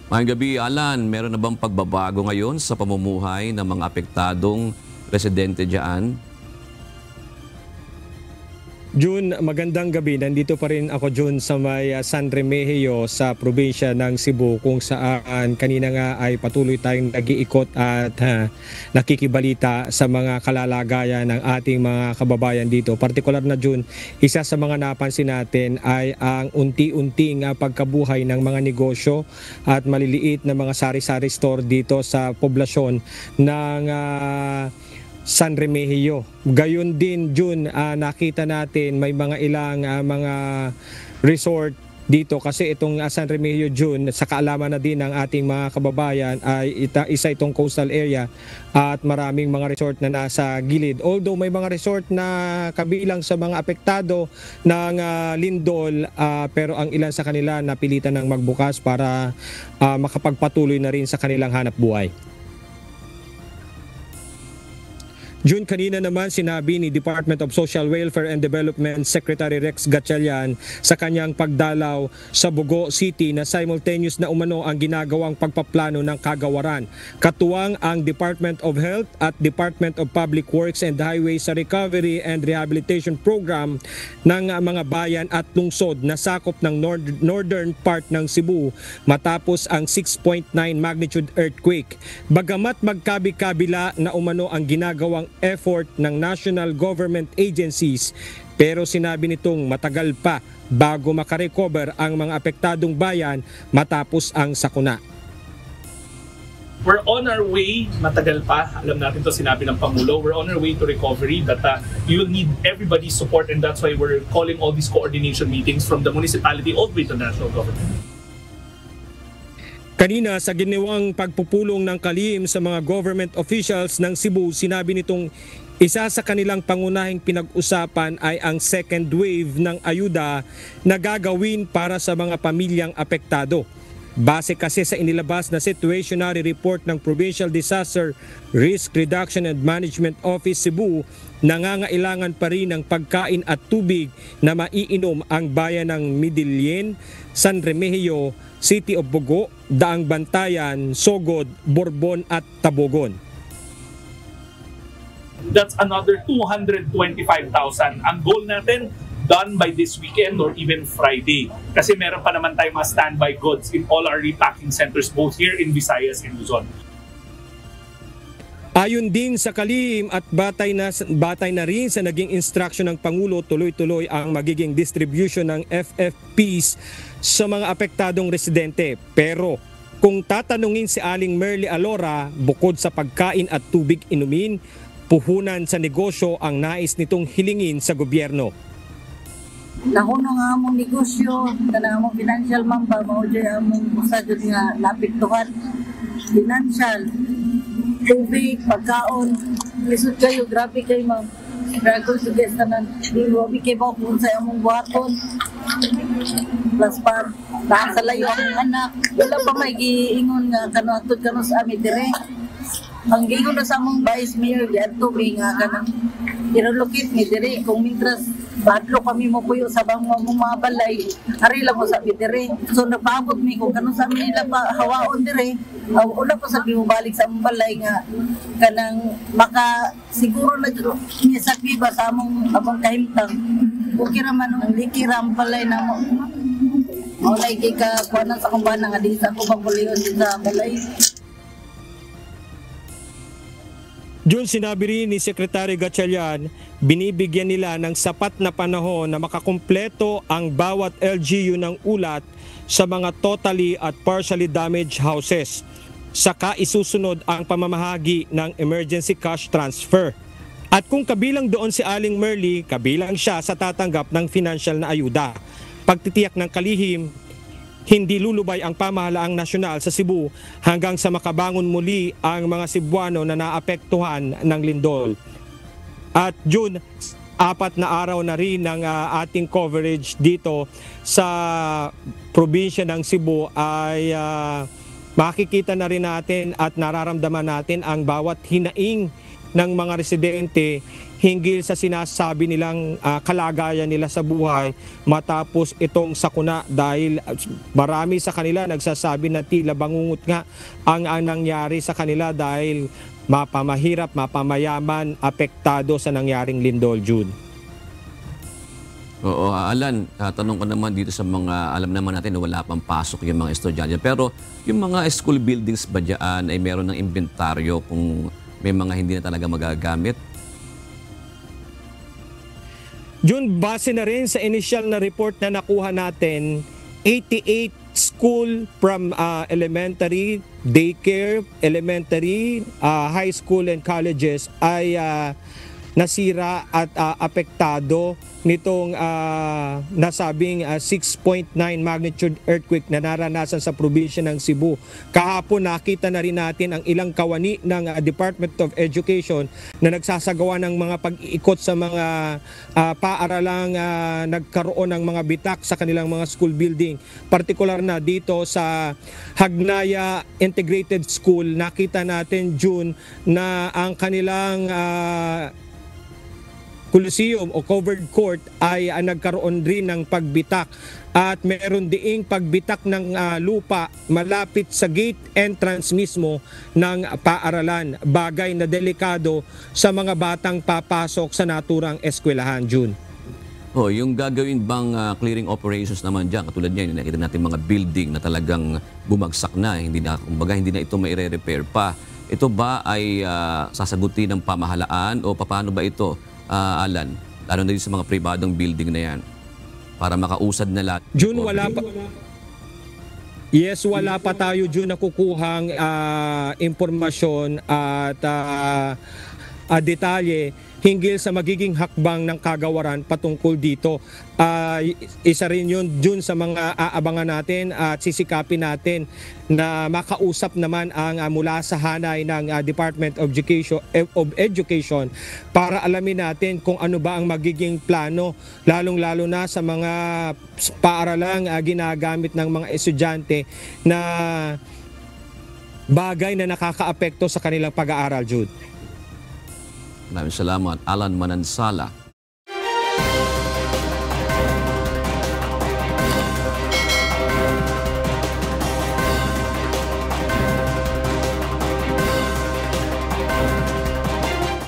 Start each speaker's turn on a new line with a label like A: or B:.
A: Ngayong gabi, Alan, meron na bang pagbabago ngayon sa pamumuhay ng mga apektadong residente dyan?
B: June, magandang gabi. Nandito pa rin ako, June, sa may San Remigio sa probinsya ng Cebu, kung saan kanina nga ay patuloy tayong nag-iikot at nakikibalita sa mga kalalagayan ng ating mga kababayan dito. Partikular na, June, isa sa mga napansin natin ay ang unti-unting pagkabuhay ng mga negosyo at maliliit na mga sari-sari store dito sa poblasyon ng San Remigio. Gayon din, June, nakita natin may mga ilang mga resort dito kasi itong San Remigio, June, sa kaalaman na din ng ating mga kababayan ay isa itong coastal area at maraming mga resort na nasa gilid. Although may mga resort na kabilang sa mga apektado ng lindol, pero ang ilan sa kanila napilitan ng magbukas para makapagpatuloy na rin sa kanilang hanap buhay. June, kanina naman sinabi ni Department of Social Welfare and Development Secretary Rex Gatchalian sa kanyang pagdalaw sa Bogo City na simultaneous na umano ang ginagawang pagpaplano ng kagawaran. Katuwang ang Department of Health at Department of Public Works and Highways sa Recovery and Rehabilitation Program ng mga bayan at lungsod na sakop ng northern part ng Cebu matapos ang 6.9 magnitude earthquake. Bagamat magkabi-kabila na umano ang ginagawang effort ng national government agencies, pero sinabi nitong matagal pa bago makarecover ang mga apektadong bayan matapos ang sakuna.
C: We're on our way, matagal pa, alam natin to, sinabi ng Pangulo, we're on our way to recovery, but you will need everybody's support, and that's why we're calling all these coordination meetings from the municipality all the way to national government.
B: Kanina sa ginawang pagpupulong ng kalihim sa mga government officials ng Cebu, sinabi nitong isa sa kanilang pangunahing pinag-usapan ay ang second wave ng ayuda na gagawin para sa mga pamilyang apektado. Base kasi sa inilabas na situationary report ng Provincial Disaster Risk Reduction and Management Office Cebu, nangangailangan pa rin ng pagkain at tubig na maiinom ang bayan ng Midilien, San Remigio, City of Bogo, Daang Bantayan, Sogod, Borbon at Tabogon.
C: That's another 225,000. Ang goal natin, done by this weekend or even Friday. Kasi meron pa naman tayong mga standby goods in all our repacking centers both here in Visayas and Luzon.
B: Ayon din sa kalihim at batay na rin sa naging instruction ng Pangulo, tuloy-tuloy ang magiging distribution ng FFPs sa mga apektadong residente. Pero kung tatanungin si Aling Merly Alora, bukod sa pagkain at tubig inumin, puhunan sa negosyo ang nais nitong hilingin sa gobyerno.
D: Nakuno nga among negosyo, kana among financial mamba, mao jay among usadod nga napiktuhan. Financial, tubig, pagkaon, lisod kayo, grabe kayo ma'am. Dragon suggest naman, grabe kayo ba kung sa among buhaton. Plus pa, sa layo akong anak, wala pa may giingon nga kanuatod kanu sa amin dire. Ang giingon na sa among vice mayor, diyan tubig nga kanang irolocate mi dire, kung mitras badlo kami mo puyo sa mga balay, ari lang mo sa dire. So napabot mi kung kanu sa amin nila pa hawaon dire. Una po sabi mo balik sa among balay nga kanang maka siguro na niya sabi ba sa among kahimtang. Okay raman ang likiram balay na mo. Walay kay ka kuanan sa kumbana nga di sa ko pabulion sa balay.
B: June, sinabi rin ni Secretary Gatchalian, binibigyan nila ng sapat na panahon na makakumpleto ang bawat LGU ng ulat sa mga totally at partially damaged houses. Saka isusunod ang pamamahagi ng emergency cash transfer. At kung kabilang doon si Aling Merly, kabilang siya sa tatanggap ng financial na ayuda. Pagtitiyak ng kalihim, hindi lulubay ang pamahalaang nasyonal sa Cebu hanggang sa makabangon muli ang mga Cebuano na naapektuhan ng lindol. At June, 4 na araw na rin ng ating coverage dito sa probinsya ng Cebu ay makikita na rin natin at nararamdaman natin ang bawat hinaing ng mga residente hinggil sa sinasabi nilang kalagayan nila sa buhay matapos itong sakuna, dahil marami sa kanila nagsasabi na tila bangungot nga ang nangyari sa kanila dahil mapamahirap, mapamayaman, apektado sa nangyaring lindol, Jude.
A: Oo, Alan, tanong ko naman dito sa mga, alam naman natin na wala pang pasok yung mga estudyante. Pero yung mga school buildings ba dyan ay meron ng inventaryo kung may mga hindi na talaga magagamit?
B: Jun, base na rin sa initial na report na nakuha natin, 88 school from elementary, daycare, elementary, high school and colleges ay nasira at apektado nitong nasabing 6.9 magnitude earthquake na naranasan sa probinsya ng Cebu. Kahapon nakita na rin natin ang ilang kawani ng Department of Education na nagsasagawa ng mga pag-iikot sa mga paaralang nagkaroon ng mga bitak sa kanilang mga school building. Partikular na dito sa Hagnaya Integrated School, nakita natin June na ang kanilang Coliseum o covered court ay nagkaroon rin ng pagbitak, at meron diing pagbitak ng lupa malapit sa gate entrance mismo ng paaralan, bagay na delikado sa mga batang papasok sa naturang eskwelahan, June.
A: Oh, yung gagawin bang clearing operations naman dyan, katulad niyan, nakita natin mga building na talagang bumagsak na, hindi na, kumbaga, hindi na ito maire-repair pa. Ito ba ay sasagutin ng pamahalaan o paano ba ito? Alan, lalo na din sa mga pribadong building na yan para makausad na lahat.
B: June, wala pa. Yes, wala pa tayo June nakukuhang impormasyon at detalye hinggil sa magiging hakbang ng kagawaran patungkol dito. Isa rin yun June sa mga aabangan natin at sisikapin natin na makausap naman ang mula sa hanay ng Department of Education para alamin natin kung ano ba ang magiging plano, lalong-lalo na sa mga paaralang ginagamit ng mga estudyante na bagay na nakakaapekto sa kanilang pag-aaral, Jude.
A: Maraming salamat, Alan Manansala,